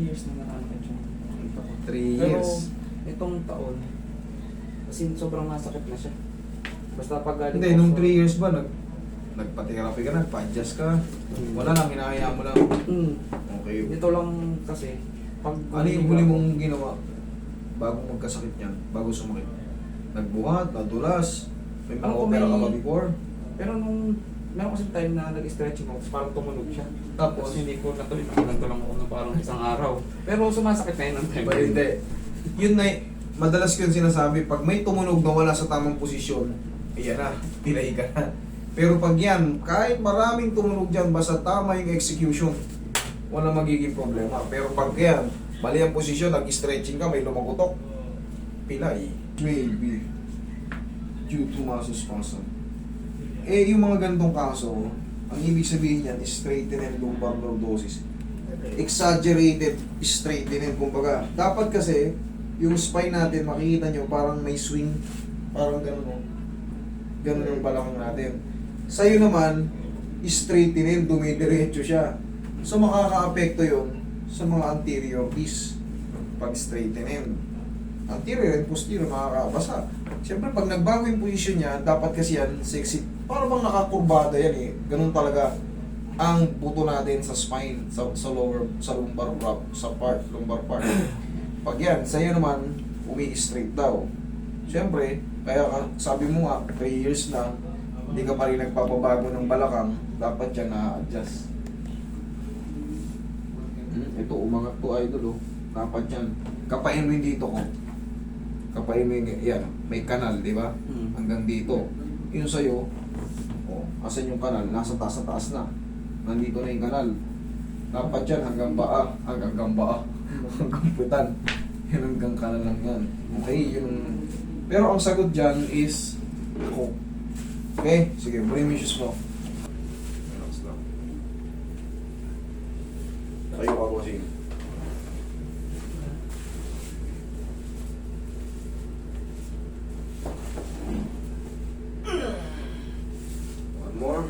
years na nakalakad siya. 3 Pero years. itong taon, kasi sobrang nasakit na siya. Basta pag galing Hindi, ko nung sa- 3 years ba, nagpa-therapy ka, nagpa-adjust ka? Wala lang, hinahaya mo lang. Mm. Okay. Dito lang kasi, pag... Ano yung huli mong ginawa bago magkasakit niyan, bago sumakit? Nagbuhat, nadulas, may mga Ako opera ka may- ba before? Pero nung... Meron kasi time na nag-stretching ako, tapos parang tumunog siya. Tapos, Hindi ko natuloy, nakaganto lang ako ng parang isang araw. Pero sumasakit na yun ang time. ba hindi. Yun na, madalas ko yung sinasabi, pag may tumunog na wala sa tamang posisyon, iyan na, pilay ka na. Pero pag yan, kahit maraming tumunog dyan, basta tama yung execution, wala magiging problema. Pero pag yan, mali ang posisyon, nag-stretching ka, may lumagutok, pilay. Maybe due to muscle spasm. Eh, yung mga ganitong kaso, ang ibig sabihin yan is straightening lumbar lordosis. Exaggerated straightening, kumbaga. Dapat kasi, yung spine natin, makikita nyo, parang may swing, parang gano'n, no? Gano'n yung balakang natin. Sa'yo naman, straightening, dumidiretso siya. So, makaka-apekto yun sa mga anterior piece pag straightening. Anterior and posterior, makakabasa. Siyempre, pag nagbago yung posisyon niya, dapat kasi yan, sexy. Para bang nakakurbada yan eh. Ganun talaga ang buto natin sa spine, sa lower, sa lumbar lumbar part. Pag yan, sa'yo naman, umi-straight daw. Siyempre, kaya sabi mo nga, 3 years na, hindi ka pa rin nagpapabago ng balakang, dapat yan na-adjust. Ito, umangat to idol oh. Dapat yan. Kapain mo yung dito ko. Kapain mo yung, yan, may kanal, di ba? Hanggang dito. Yung sa'yo, oh, asan yung kanal? Nasa taas na. Nandito na yung kanal. Dapat yan hanggang baa. Hanggang baa. Hanggang putan. Yan hanggang kanal lang yan. Okay, yun. Pero ang sagot dyan is, ako. Okay, sige, bring mo yung shoes mo. Relax lang. Tayo ka, bossing. One more.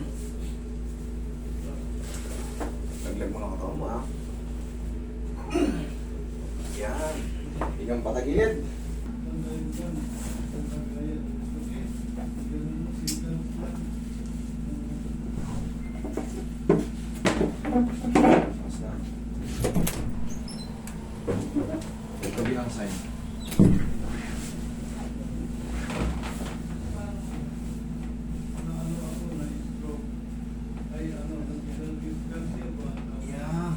Laglag mo lang katawan mo, ha? Yan. Igang patagilid. Tapos na. Ito bilang sign. Yeah.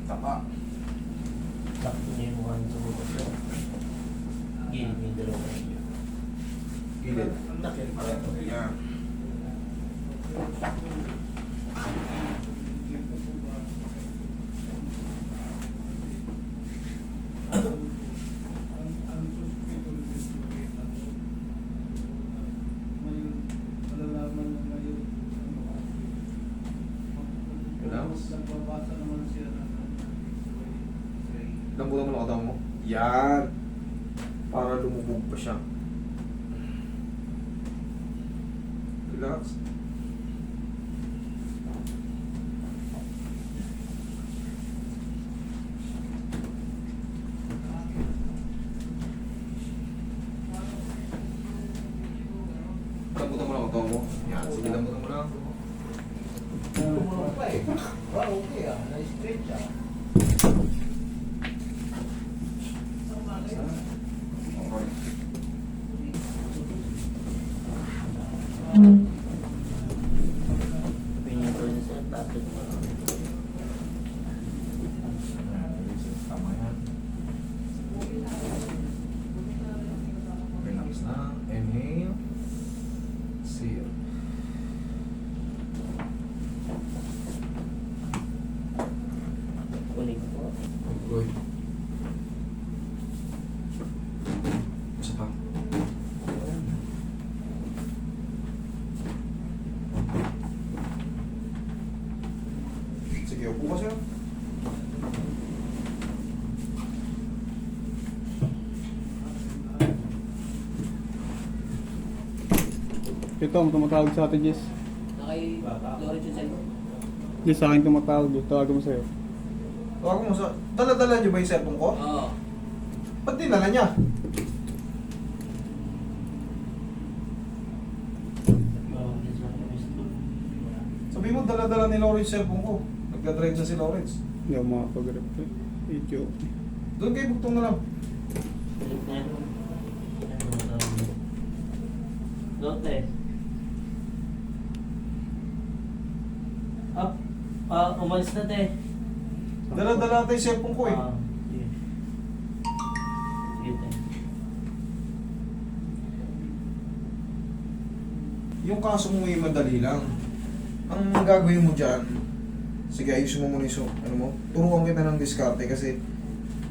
Tapa. Sakto niya yung mukha niya sa bukas ko. Gilid niya yung dalawa niya. Gilid. Takil pareho. Yeah. Lambutan mo lang katawan mo. Yan. Para lumubog pa siya. Relax. Lambutan mo lang katawan mo. Yan. Sige, lambutan mo lang. Tumulong pa eh. Okay ah. Na-stretch ah. Okay. Pinyo ko yun sa tapos mo. Tama yan. Relax na. Inhale. Seal. Kunig po. Good. Isa pa. Sige, upo ka siya. Ito ang tumatawag sa atin, Jess. Nakay Lorenzo Selvo. Hindi sa akin tumatawag, tawagan mo sa'yo. Tawag mo sa... Dala-dala niyo ba yung cellphone ko? Oo. Ba't dinala niya? Sabi mo, dala-dala ni Lawrence yung cellphone ko. Nagdadrive na si Lawrence. Hindi ako makapag-rep eh. Medyo. Doon kayo bugtong na lang. Lote. Up. Umalis na te. Dala-dala tayo yung cellphone ko eh. Sige. Sige te. Yung kaso mo ay madali lang. Ang gagawin mo dyan, sige ayusin mo muna yung ano mo, turuan kita ng diskarte kasi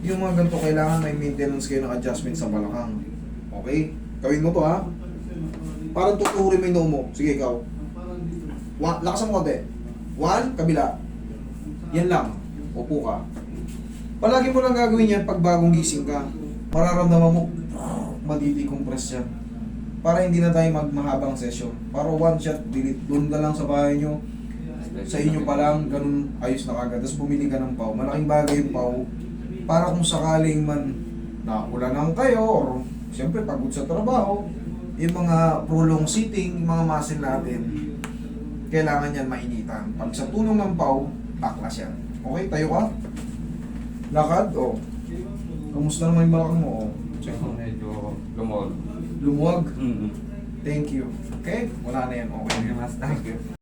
yung mga ganito kailangan may maintenance kayo ng adjustment sa balakang. Okay? Gawin mo to ha. Parang tuturin mo yung noo mo. Sige ikaw. Lakasan mo konti. 1, kabila. Yan lang. Upo ka. Palagi mo lang gagawin yan pag bagong gising ka. Mararamdaman mo, madidecompress yan. Para hindi na tayo magmahabang session. Para one shot, delete. Doon ka lang sa bahay nyo. Sa inyo pa lang, ganun, ayos na kagad. Tapos bumili ka ng pau. Malaking bagay yung pau. Para kung sakaling man nakulanan kayo, or siyempre pagod sa trabaho, yung mga prolonged sitting, yung mga muscle natin, kailangan yan mainitan. Pag sa tulong ng pau, baklas yan. Okay, tayo ka. Lakad, o. Kamusta naman yung balakang mo, o. Check mo medyo lumol. Lumuwag. Mm-hmm. Thank you. Okay? Wala na yan. Okay. Thank you, Master. Thank you.